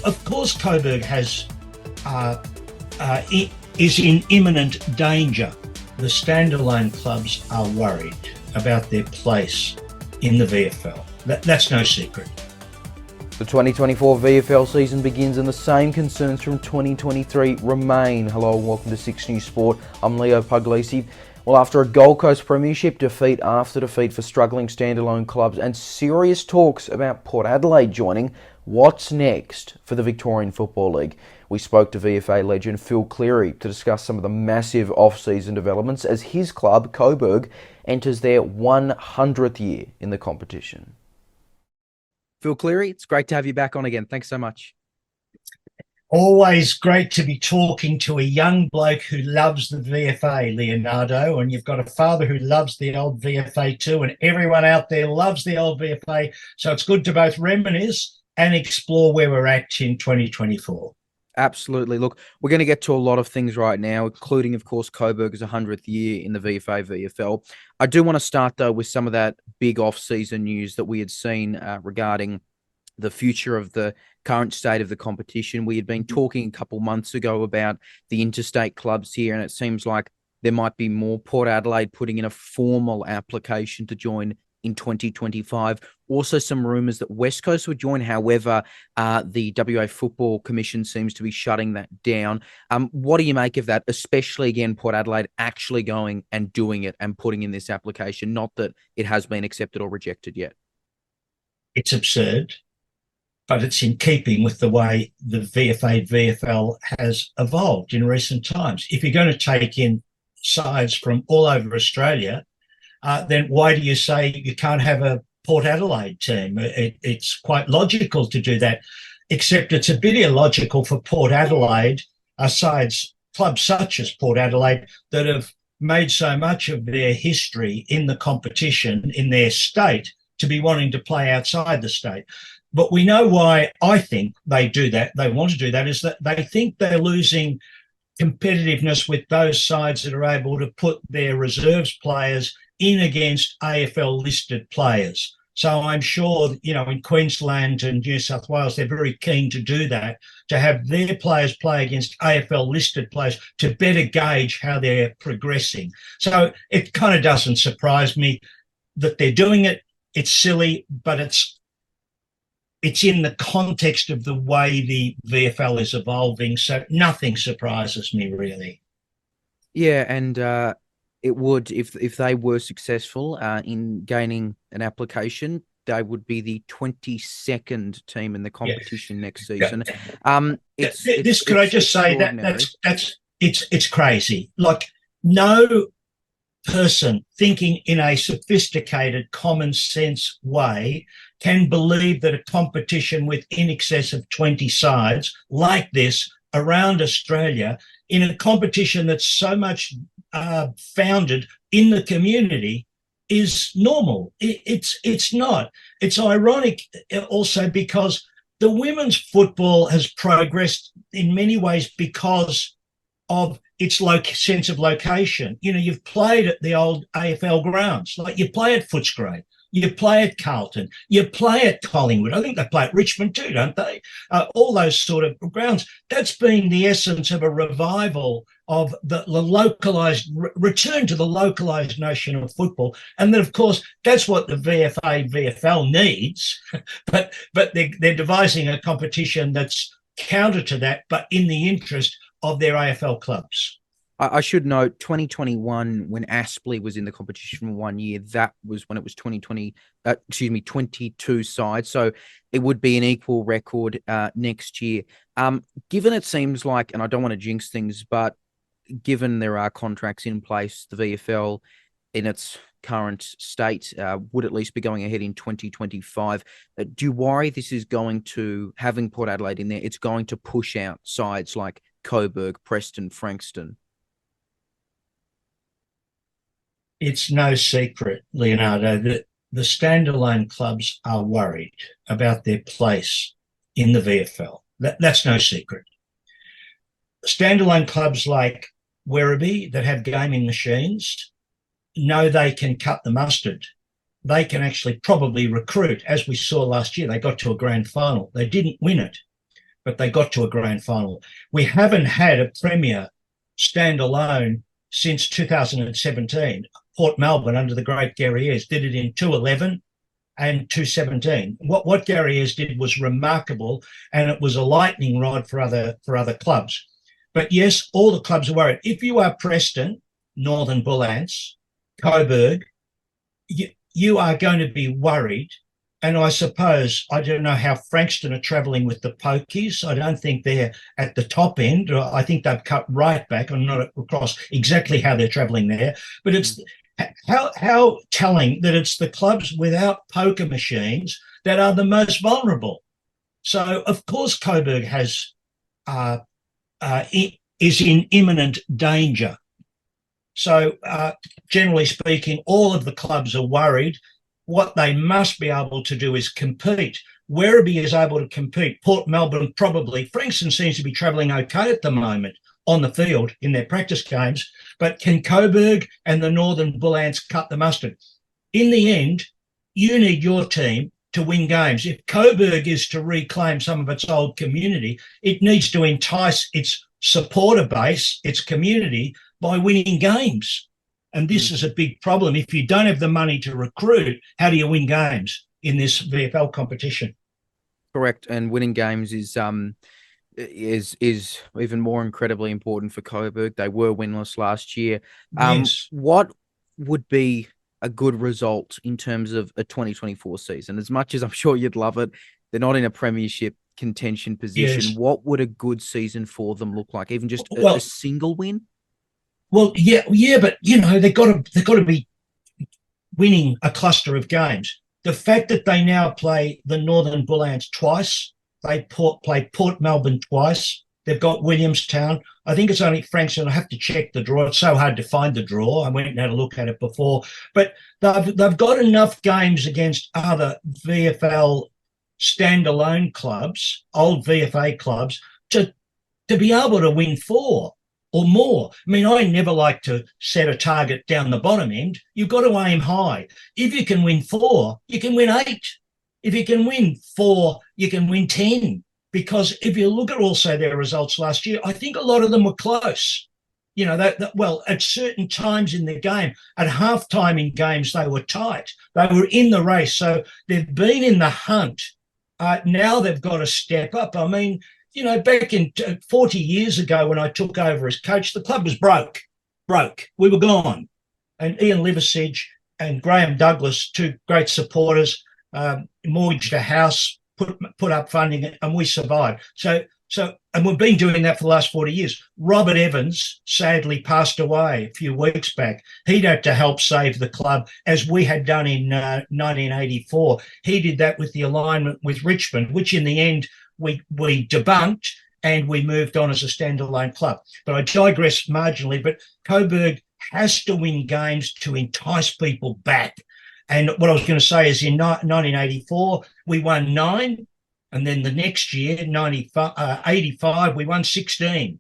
of course, Coburg is in imminent danger. The standalone clubs are worried about their place in the VFL. That's no secret. The 2024 VFL season begins and the same concerns from 2023 remain. Hello and welcome to Six News Sport. I'm Leo Puglisi. Well, after a Gold Coast Premiership defeat after defeat for struggling standalone clubs and serious talks about Port Adelaide joining, what's next for the Victorian Football League? We spoke to VFA legend Phil Cleary to discuss some of the massive off-season developments as his club, Coburg, enters their 100th year in the competition. Phil Cleary, it's great to have you back on again. Thanks so much. Always great to be talking to a young bloke who loves the VFA, Leonardo, and you've got a father who loves the old VFA too, and everyone out there loves the old VFA. So it's good to both reminisce and explore where we're at in 2024. Absolutely. Look, we're going to get to a lot of things right now, including, of course, Coburg's 100th year in the VFA, VFL. I do want to start, though, with some of that big off-season news that we had seen regarding the future of the current state of the competition. We had been talking a couple months ago about the interstate clubs here, and it seems like there might be more. Port Adelaide putting in a formal application to join in 2025. Also some rumours that West Coast would join. However, the WA Football Commission seems to be shutting that down. What do you make of that, especially, again, Port Adelaide actually going and doing it and putting in this application, not that it has been accepted or rejected yet? It's absurd, but it's in keeping with the way the VFA, VFL has evolved in recent times. If you're going to take in sides from all over Australia, then why do you say you can't have a Port Adelaide team? It's quite logical to do that, except it's a bit illogical for Port Adelaide, clubs such as Port Adelaide, that have made so much of their history in the competition in their state, to be wanting to play outside the state. But we know why I think they do that. They want to do that is that they think they're losing competitiveness with those sides that are able to put their reserves players in against AFL listed players. So I'm sure, in Queensland and New South Wales, they're very keen to do that, to have their players play against AFL listed players to better gauge how they're progressing. So it kind of doesn't surprise me that they're doing it. It's silly, but it's in the context of the way the VFL is evolving. So nothing surprises me, really. Yeah, and it would, if they were successful in gaining an application, they would be the 22nd team in the competition next season. Yeah. Could I just say it's crazy. Like, no person thinking in a sophisticated, common sense way can believe that a competition with in excess of 20 sides like this around Australia, in a competition that's so much founded in the community, is normal. It's not. It's ironic also because the women's football has progressed in many ways because of its sense of location. You've played at the old AFL grounds, like you play at Footscray, you play at Carlton, you play at Collingwood. I think they play at Richmond too, don't they? All those sort of grounds. That's been the essence of a revival of the localised, return to the localised notion of football. And then, of course, that's what the VFA, VFL needs. but they're devising a competition that's counter to that, but in the interest of their AFL clubs. I should note 2021, when Aspley was in the competition for 1 year, that was when it was 22 sides. So it would be an equal record next year. Given it seems like, and I don't want to jinx things, but given there are contracts in place, the VFL in its current state would at least be going ahead in 2025. Do you worry this is going to, having Port Adelaide in there, it's going to push out sides like Coburg, Preston, Frankston? It's no secret, Leonardo, that the standalone clubs are worried about their place in the VFL. That's no secret. Standalone clubs like Werribee that have gaming machines know they can cut the mustard. They can actually probably recruit. As we saw last year, they got to a grand final. They didn't win it, but they got to a grand final. We haven't had a premier standalone since 2017. Port Melbourne under the great Gary Ayres did it in 2011 and 2017. What Gary Ayres did was remarkable, and it was a lightning rod for other clubs. But yes, all the clubs are worried. If you are Preston, Northern Bullants, Coburg, you are going to be worried. And I suppose, I don't know how Frankston are travelling with the pokies. I don't think they're at the top end. I think they've cut right back. I'm not across exactly how they're travelling there. But it's how telling that it's the clubs without poker machines that are the most vulnerable. So, of course, Coburg is in imminent danger. So, generally speaking, all of the clubs are worried. What they must be able to do is compete. Werribee is able to compete. Port Melbourne probably. Frankston seems to be travelling okay at the moment on the field in their practice games. But can Coburg and the Northern Bullants cut the mustard? In the end, you need your team to win games. If Coburg is to reclaim some of its old community, it needs to entice its supporter base, its community, by winning games. And this is a big problem. If you don't have the money to recruit, how do you win games in this VFL competition? Correct. And winning games is even more incredibly important for Coburg. They were winless last year. Yes. What would be a good result in terms of a 2024 season? As much as I'm sure you'd love it, they're not in a premiership contention position. Yes. What would a good season for them look like? Even just a single win? Well, yeah, but they've got to be winning a cluster of games. The fact that they now play the Northern Bullants twice, they play Port Melbourne twice. They've got Williamstown. I think it's only Frankston. I have to check the draw. It's so hard to find the draw. I went and had a look at it before. But they've got enough games against other VFL standalone clubs, old VFA clubs, to be able to win 4 or more. I mean, I never like to set a target down the bottom end. You've got to aim high. If you can win 4, you can win 8. If you can win 4, you can win 10. Because if you look at also their results last year, I think a lot of them were close. Well, at certain times in the game, at halftime in games, they were tight. They were in the race. So they've been in the hunt. Now they've got to step up. I mean, back in 40 years ago when I took over as coach, the club was broke. We were gone. And Ian Liversidge and Graham Douglas, 2 great supporters, mortgaged a house, put up funding, and we survived. So, and we've been doing that for the last 40 years. Robert Evans sadly passed away a few weeks back. He'd had to help save the club, as we had done in 1984. He did that with the alignment with Richmond, which in the end we debunked, and we moved on as a standalone club. But I digress marginally, but Coburg has to win games to entice people back. And what I was going to say is in 1984, we won 9. And then the next year, 85, we won 16.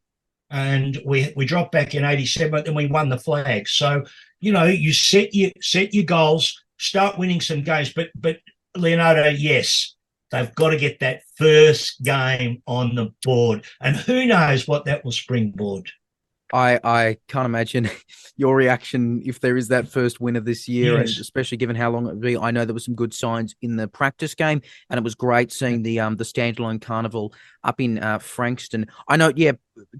And we dropped back in 87, but then we won the flag. So, you set your goals, start winning some games. But Leonardo, yes, they've got to get that first game on the board. And who knows what that will springboard. I can't imagine your reaction if there is that first win of this year, Yes. and especially given how long it would be. I know there were some good signs in the practice game, and it was great seeing the standalone carnival up in Frankston. I know,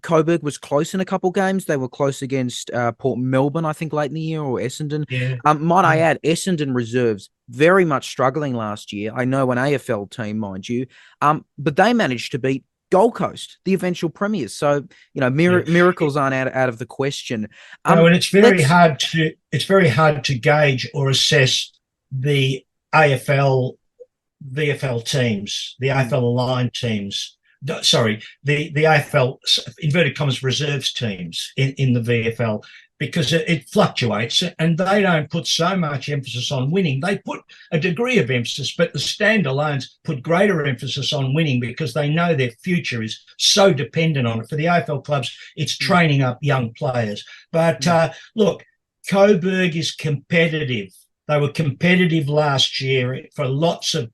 Coburg was close in a couple games. They were close against Port Melbourne, I think, late in the year, or Essendon. Yeah. Might I add, Essendon reserves very much struggling last year. I know an AFL team, mind you, but they managed to beat Gold Coast, the eventual premiers. So, miracles aren't out of the question. No, and it's very hard to gauge or assess the AFL, VFL teams, the AFL aligned teams. Sorry, the AFL inverted commas reserves teams in the VFL, because it fluctuates, and they don't put so much emphasis on winning. They put a degree of emphasis, but the standalones put greater emphasis on winning because they know their future is so dependent on it. For the AFL clubs, it's training up young players. But look, Coburg is competitive. They were competitive last year for lots of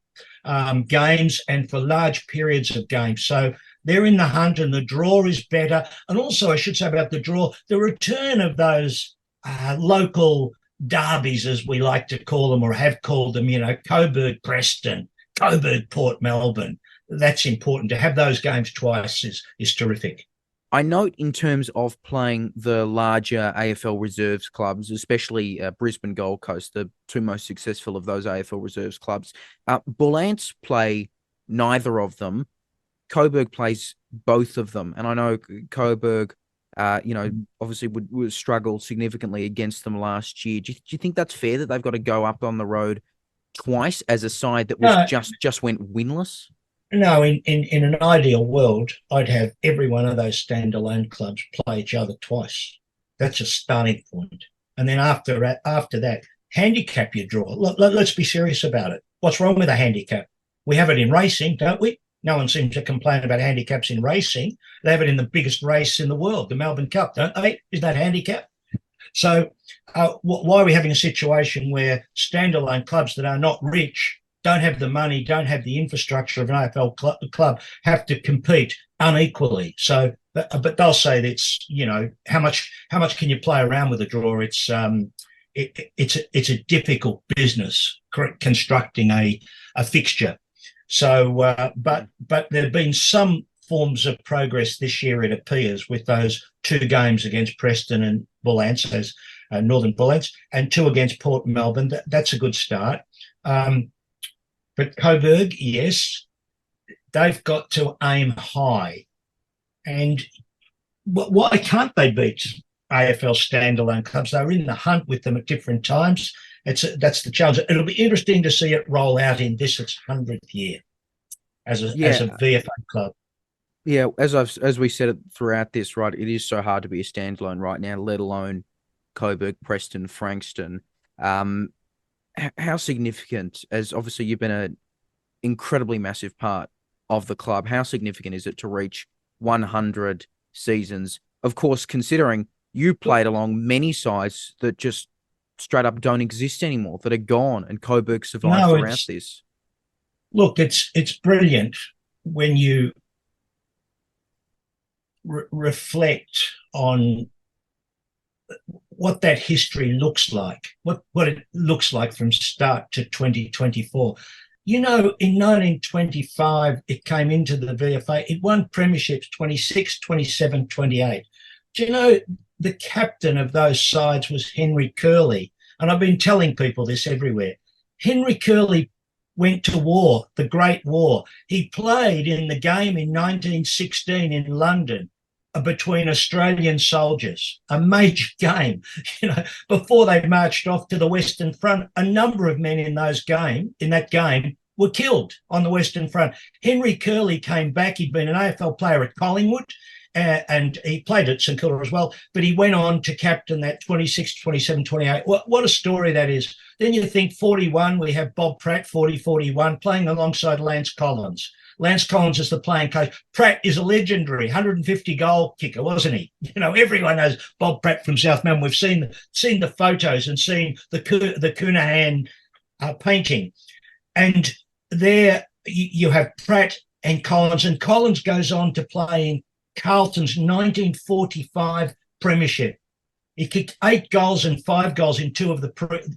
games and for large periods of games. So They're in the hunt, and the draw is better. And also, I should say about the draw, the return of those local derbies, as we like to call them, or have called them, Coburg, Preston, Coburg, Port Melbourne. That's important. To have those games twice is terrific. I note in terms of playing the larger AFL reserves clubs, especially Brisbane, Gold Coast, the two most successful of those AFL reserves clubs, bullants play neither of them. Coburg plays both of them. And I know Coburg, obviously would struggle significantly against them last year. Do you think that's fair that they've got to go up on the road twice as a side that was just went winless? No, in an ideal world, I'd have every one of those standalone clubs play each other twice. That's a starting point. And then after that, handicap your draw. Let's be serious about it. What's wrong with a handicap? We have it in racing, don't we? No one seems to complain about handicaps in racing. They have it in the biggest race in the world, the Melbourne Cup, don't they? Is that handicap? So why are we having a situation where standalone clubs that are not rich, don't have the money, don't have the infrastructure of an AFL club, have to compete unequally? So, but they'll say that it's, how much can you play around with a draw? It's a difficult business constructing a fixture. So, but there have been some forms of progress this year, it appears, with those two games against Preston and Bullants, as Northern Bullants, and two against Port Melbourne. That's a good start. But Coburg, yes, they've got to aim high. And why can't they beat AFL standalone clubs? They're in the hunt with them at different times. That's the challenge. It'll be interesting to see it roll out in its 100th year as a VFA club. Yeah, as we said it throughout this, right, it is so hard to be a standalone right now, let alone Coburg, Preston, Frankston. How significant, as obviously you've been an incredibly massive part of the club, how significant is it to reach 100 seasons? Of course, considering you played along many sides that just straight up don't exist anymore, that are gone, and Coburg survived throughout this. Look, it's brilliant when you reflect on what that history looks like, what it looks like from start to 2024. In 1925, it came into the VFA. It won premierships 26, 27, 28. Do you know the captain of those sides was Henry Curley? And I've been telling people this everywhere. Henry Curley went to war, the Great War. He played in the game in 1916 in London between Australian soldiers, a major game, before they marched off to the Western Front. A number of men in that game were killed on the Western Front. Henry Curley came back. He'd been an AFL player at Collingwood, and he played at St Kilda as well, but he went on to captain that 26, 27, 28. What a story that is. Then you think 41, we have Bob Pratt, 40-41, playing alongside Lance Collins. Lance Collins is the playing coach. Pratt is a legendary 150-goal kicker, wasn't he? Everyone knows Bob Pratt from South Melbourne. We've seen the photos and seen the Cunahan painting. And there you have Pratt and Collins goes on to play in Carlton's 1945 premiership. He kicked 8 goals and 5 goals in 2 of the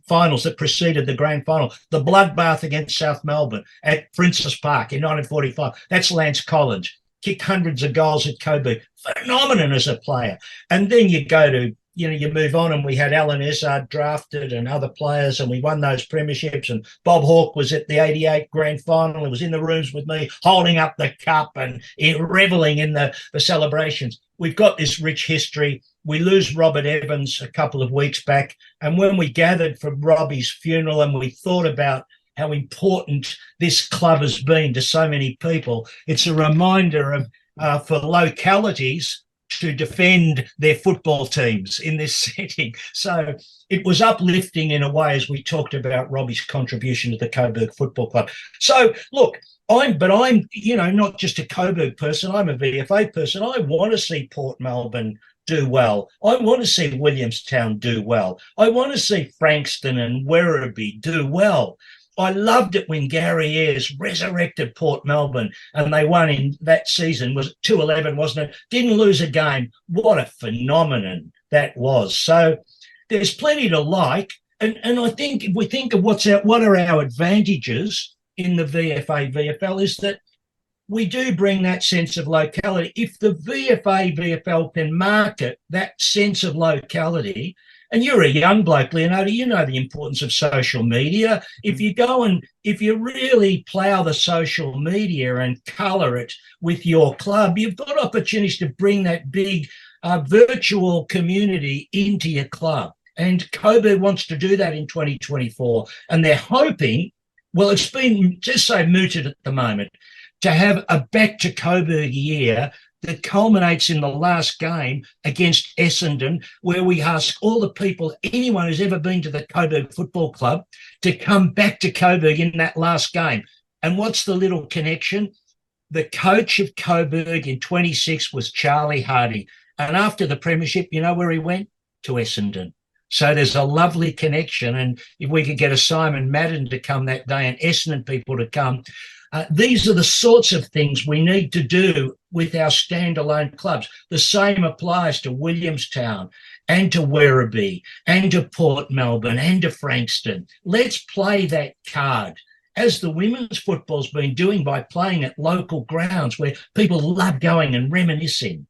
finals that preceded the grand final. The bloodbath against South Melbourne at Princes Park in 1945. That's Lance Collins. Kicked hundreds of goals at Coburg. Phenomenon as a player. And then you go to, you move on, and we had Allan drafted and other players, and we won those premierships. And Bob Hawke was at the 88 grand final. He was in the rooms with me holding up the cup and reveling in the celebrations. We've got this rich history. We lose Robert Evans a couple of weeks back. And when we gathered for Robbie's funeral and we thought about how important this club has been to so many people, it's a reminder of for localities to defend their football teams in this setting. So it was uplifting in a way as we talked about Robbie's contribution to the Coburg Football Club. So look, I'm not just a Coburg person, I'm a VFA person. I want to see Port Melbourne do well. I want to see Williamstown do well. I want to see Frankston and Werribee do well. I loved it when Gary Ayres resurrected Port Melbourne and they won in that season. Was 2-11, wasn't it? Didn't lose a game. What a phenomenon that was. So there's plenty to like. And I think if we think of what are our advantages in the VFA, VFL is that we do bring that sense of locality. If the VFA, VFL can market that sense of locality, and you're a young bloke, Leonardo, you know the importance of social media. If you really plough the social media and colour it with your club, you've got opportunities to bring that big virtual community into your club. And Coburg wants to do that in 2024. And they're hoping, well, it's been just so mooted at the moment, to have a back to Coburg year that culminates in the last game against Essendon, where we ask all the people, anyone who's ever been to the Coburg Football Club, to come back to Coburg in that last game. And what's the little connection? The coach of Coburg in 26 was Charlie Hardy. And after the premiership, you know where he went? To Essendon. So there's a lovely connection. And if we could get a Simon Madden to come that day and Essendon people to come, these are the sorts of things we need to do with our standalone clubs. The same applies to Williamstown and to Werribee and to Port Melbourne and to Frankston. Let's play that card, as the women's football's been doing by playing at local grounds where people love going and reminiscing.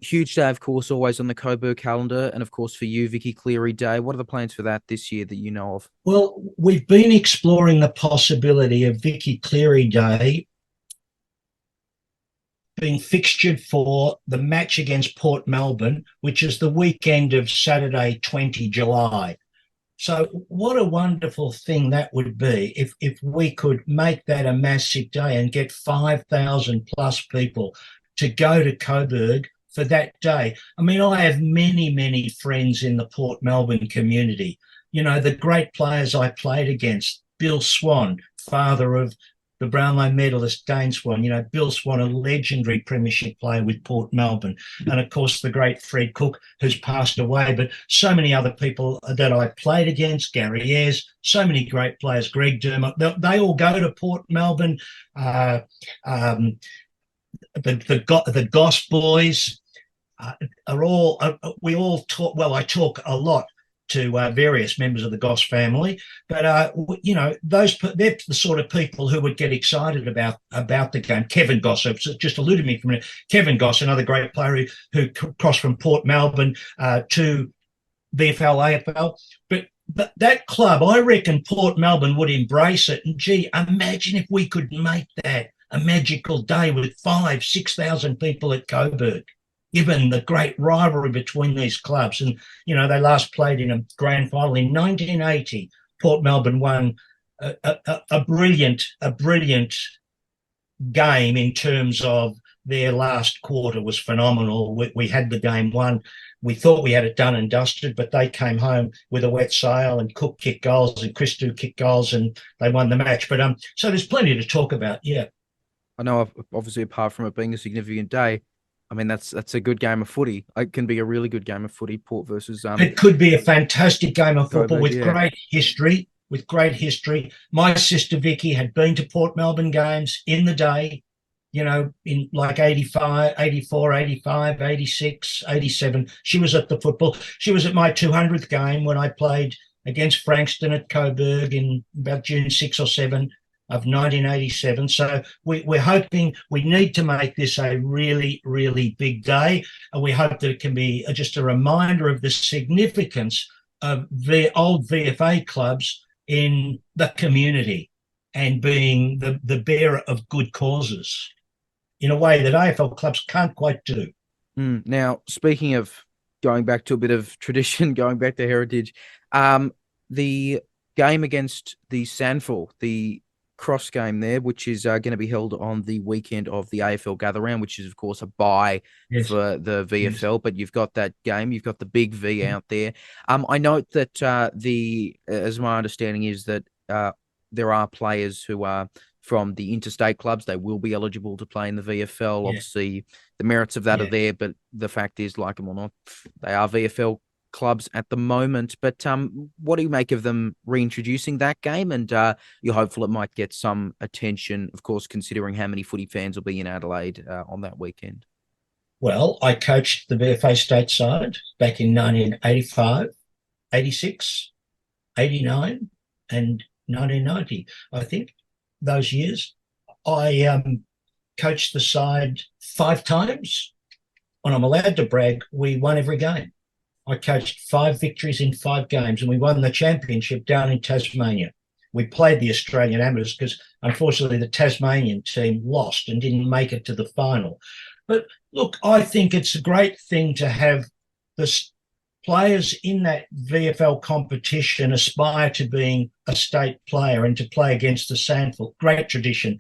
Huge day, of course, always on the Coburg calendar. And, of course, for you, Vicky Cleary Day. What are the plans for that this year that you know of? Well, we've been exploring the possibility of Vicky Cleary Day being fixtured for the match against Port Melbourne, which is the weekend of Saturday, 20 July. So what a wonderful thing that would be if we could make that a massive day and get 5,000 plus people to go to Coburg for that day. I mean, I have many, many friends in the Port Melbourne community. You know, the great players I played against, Bill Swan, father of the Brownlow medalist Dane Swan, you know, Bill Swan, a legendary premiership player with Port Melbourne. And of course, the great Fred Cook, who's passed away, but so many other people that I played against, Gary Ayres, so many great players, Greg Dermott, they all go to Port Melbourne. The Goss boys are all, we all talk, well, I talk a lot to various members of the Goss family, but you know, they're the sort of people who would get excited about the game. Kevin Goss, just alluded me from it. Kevin Goss, another great player who crossed from Port Melbourne to VFL, AFL, but that club, I reckon Port Melbourne would embrace it. And gee, imagine if we could make that a magical day with 5,000-6,000 people at Coburg, given the great rivalry between these clubs. And, you know, they last played in a grand final in 1980. Port Melbourne won a brilliant game in terms of their last quarter was phenomenal. We had the game won. We thought we had it done and dusted, but they came home with a wet sail, and Cook kicked goals and Christou kicked goals, and they won the match. But so there's plenty to talk about, yeah. I know, obviously, apart from it being a significant day, I mean, that's a good game of footy. It can be a really good game of footy, Port versus... It could be a fantastic game of football Coburg, great history, with great history. My sister Vicky had been to Port Melbourne games in the day, you know, in like 85, 84, 85, 86, 87. She was at the football. She was at my 200th game when I played against Frankston at Coburg in about June 6 or 7 of 1987. So we're hoping, we need to make this a really, really big day. And we hope that it can be just a reminder of the significance of the old VFA clubs in the community and being the bearer of good causes in a way that AFL clubs can't quite do. Now, speaking of going back to a bit of tradition, going back to heritage, the game against the Sandful, the cross game there, which is going to be held on the weekend of the AFL Gather Round, which is, of course, a bye for the VFL, but you've got that game, you've got the big V out there. I note that as my understanding is that there are players who are from the interstate clubs. They will be eligible to play in the VFL. Obviously, the merits of that are there, but the fact is, like them or not, they are VFL clubs at the moment. But what do you make of them reintroducing that game? And you're hopeful it might get some attention, of course, considering how many footy fans will be in Adelaide on that weekend. Well, I coached the VFA state side back in 1985, 86, 89, and 1990. I think those years. I coached the side 5 times. When I'm allowed to brag, we won every game. I coached 5 victories in 5 games, and we won the championship down in Tasmania. We played the Australian amateurs because, unfortunately, the Tasmanian team lost and didn't make it to the final. But look, I think it's a great thing to have the players in that VFL competition aspire to being a state player and to play against the SANFL. Great tradition.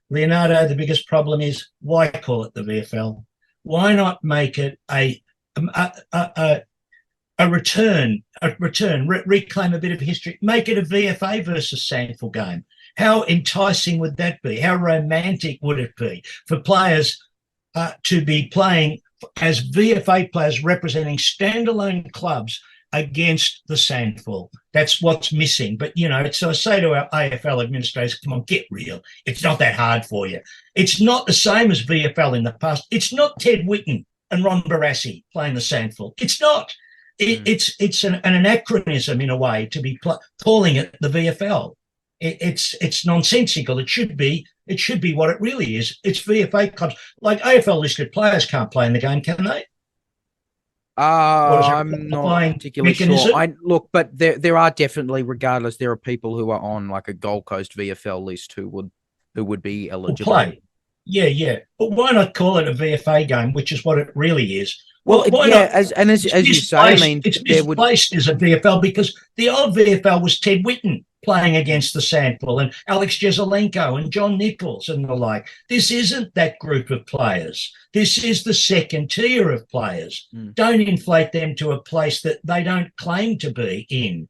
Leonardo, the biggest problem is, why call it the VFL? Why not make it a return, reclaim a bit of history, make it a VFA versus SANFL game? How enticing would that be? How romantic would it be for players to be playing as VFA players representing standalone clubs against the SANFL? That's what's missing. But, so I say to our AFL administrators, come on, get real. It's not that hard for you. It's not the same as VFL in the past. It's not Ted Whitten and Ron Barassi playing the SANFL. It's not. It's an anachronism in a way to be calling it the VFL. It's nonsensical. It should be what it really is. It's VFA clubs. Like AFL listed players can't play in the game, can they? I'm not particularly sure. Look, but there are definitely, regardless, there are people who are on like a Gold Coast VFL list who would be eligible. Play. Yeah. But why not call it a VFA game, which is what it really is? Well, as you say, I mean, it's misplaced as a VFL because the old VFL was Ted Whitten playing against the SANFL and Alex Jezelenko and John Nichols and the like. This isn't that group of players. This is the second tier of players. Don't inflate them to a place that they don't claim to be in.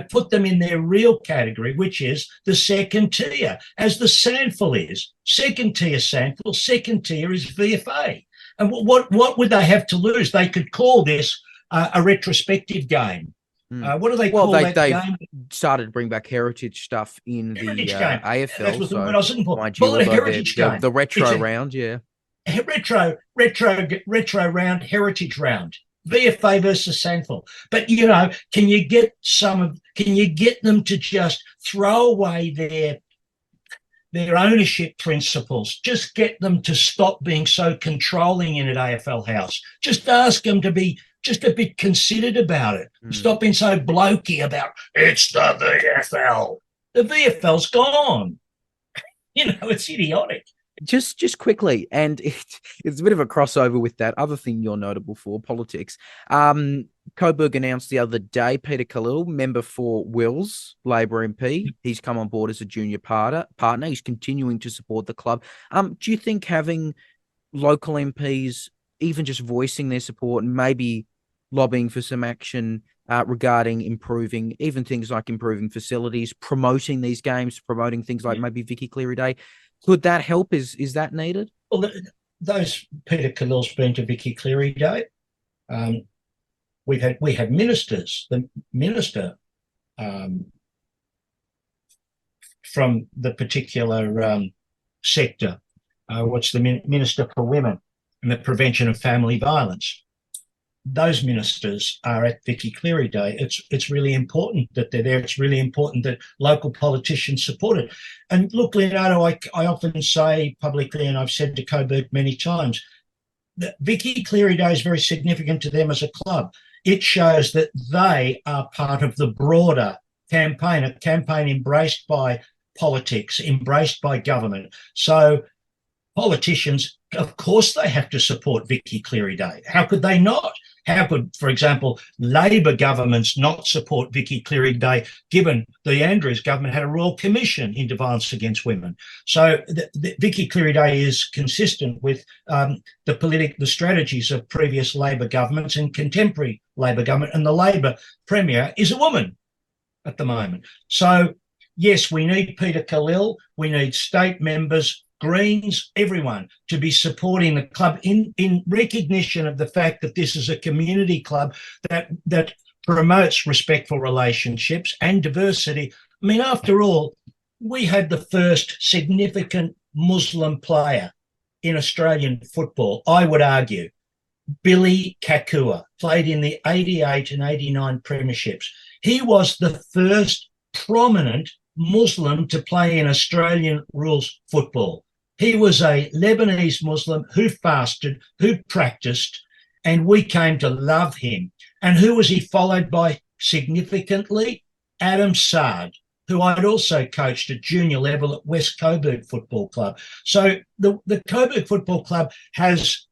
Put them in their real category, which is the second tier, as the SANFL is. Second tier SANFL, second tier is VFA. And what would they have to lose? They could call this a retrospective game. What do they call that game? Well, they started to bring back heritage stuff in the AFL. That's what I was looking for. Call it a heritage game. The retro round, yeah. Retro round, heritage round. VFA versus SANFL. But can you get them to just throw away their ownership principles? Just get them to stop being so controlling in an AFL house. Just ask them to be just a bit considered about it. Stop being so blokey about it's the VFL. The VFL's gone. It's idiotic. Just quickly, and it's a bit of a crossover with that other thing you're notable for, politics. Coburg announced the other day, Peter Khalil, member for Wills, Labor MP. He's come on board as a junior partner. He's continuing to support the club. Do you think having local MPs, even just voicing their support and maybe lobbying for some action regarding improving, even things like improving facilities, promoting these games, promoting things like maybe Vicky Cleary Day, could that help? Is that needed? Well, those Peter Khalil's been to Vicky Cleary Day. We have ministers. The minister from the particular sector. What's the Minister for Women and the Prevention of Family Violence? Those ministers are at Vicky Cleary Day. It's really important that they're there. It's really important that local politicians support it. And look, Leonardo, I often say publicly, and I've said to Coburg many times, that Vicky Cleary Day is very significant to them as a club. It shows that they are part of the broader campaign, a campaign embraced by politics, embraced by government. So politicians, of course, they have to support Vicky Cleary Day. How could they not? How could, for example, Labor governments not support Vicky Cleary Day, given the Andrews government had a royal commission into violence against women? So the Vicky Cleary Day is consistent with the strategies of previous Labor governments and contemporary Labor government, and the Labor Premier is a woman at the moment. So, yes, we need Peter Khalil, we need state members, Greens, everyone, to be supporting the club in recognition of the fact that this is a community club that promotes respectful relationships and diversity. I mean, after all, we had the first significant Muslim player in Australian football, I would argue. Billy Kakua played in the 88 and 89 premierships. He was the first prominent Muslim to play in Australian rules football. He was a Lebanese Muslim who fasted, who practiced, and we came to love him. And who was he followed by significantly? Adam Sard, who I'd also coached at junior level at West Coburg Football Club. So the Coburg Football Club has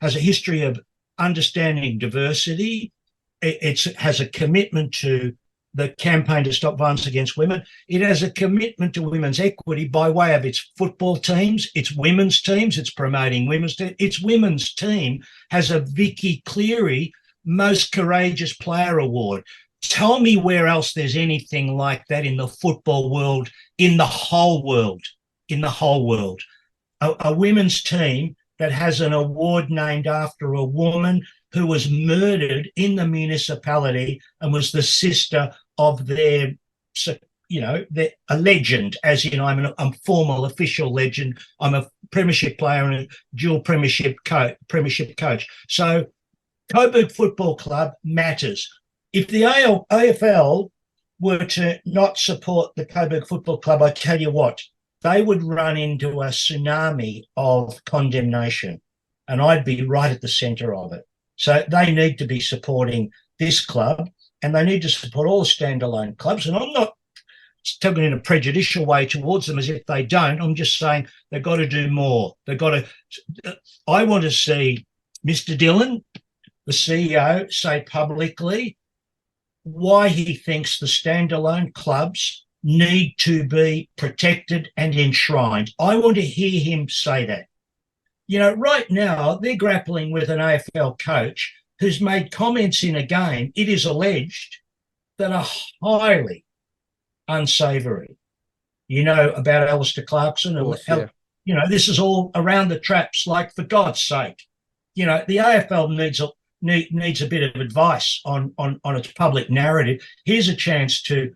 a history of understanding diversity. It has a commitment to the campaign to stop violence against women. It has a commitment to women's equity by way of its football teams, its women's teams. It's promoting women's teams. Its women's team has a Phil Cleary Most Courageous Player Award. Tell me where else there's anything like that in the football world, in the whole world, A women's team that has an award named after a woman who was murdered in the municipality and was the sister of their, a legend, as in I'm a formal official legend. I'm a premiership player and a dual premiership coach. So Coburg Football Club matters. If the AFL were to not support the Coburg Football Club, I tell you what, they would run into a tsunami of condemnation, and I'd be right at the centre of it. So they need to be supporting this club, and they need to support all standalone clubs. And I'm not talking in a prejudicial way towards them as if they don't. I'm just saying they've got to do more. I want to see Mr. Dillon, the CEO, say publicly why he thinks the standalone clubs need to be protected and enshrined. I want to hear him say that. Right now they're grappling with an AFL coach who's made comments in a game, it is alleged, that are highly unsavoury. About Alistair Clarkson. This is all around the traps, like, for God's sake. The AFL needs a bit of advice on its public narrative. Here's a chance to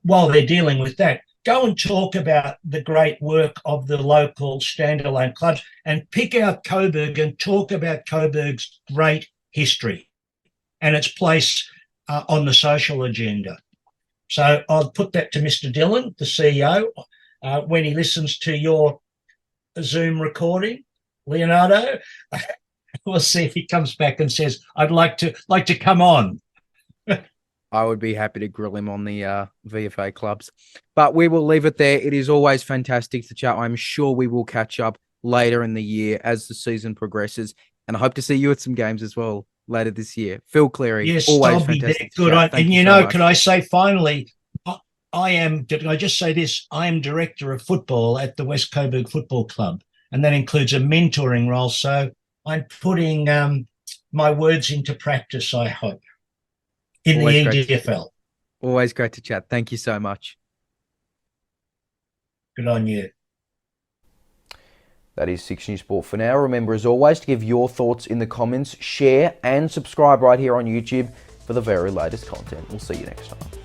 while they're dealing with that, go and talk about the great work of the local standalone clubs and pick out Coburg and talk about Coburg's great history and its place on the social agenda. So I'll put that to Mr. Dillon, the CEO, when he listens to your Zoom recording. Leonardo, we'll see if he comes back and says, I'd like to come on. I would be happy to grill him on the VFA clubs. But we will leave it there. It is always fantastic to chat. I'm sure we will catch up later in the year as the season progresses. And I hope to see you at some games as well later this year. Phil Cleary, yes, always I'll be fantastic. Good. Can I say finally, did I just say this? I am director of football at the West Coburg Football Club, and that includes a mentoring role. So I'm putting my words into practice, I hope, in the EDFL. Always great to chat. Thank you so much. Good on you. That is Six News Sport for now. Remember, as always, to give your thoughts in the comments, share and subscribe right here on YouTube for the very latest content. We'll see you next time.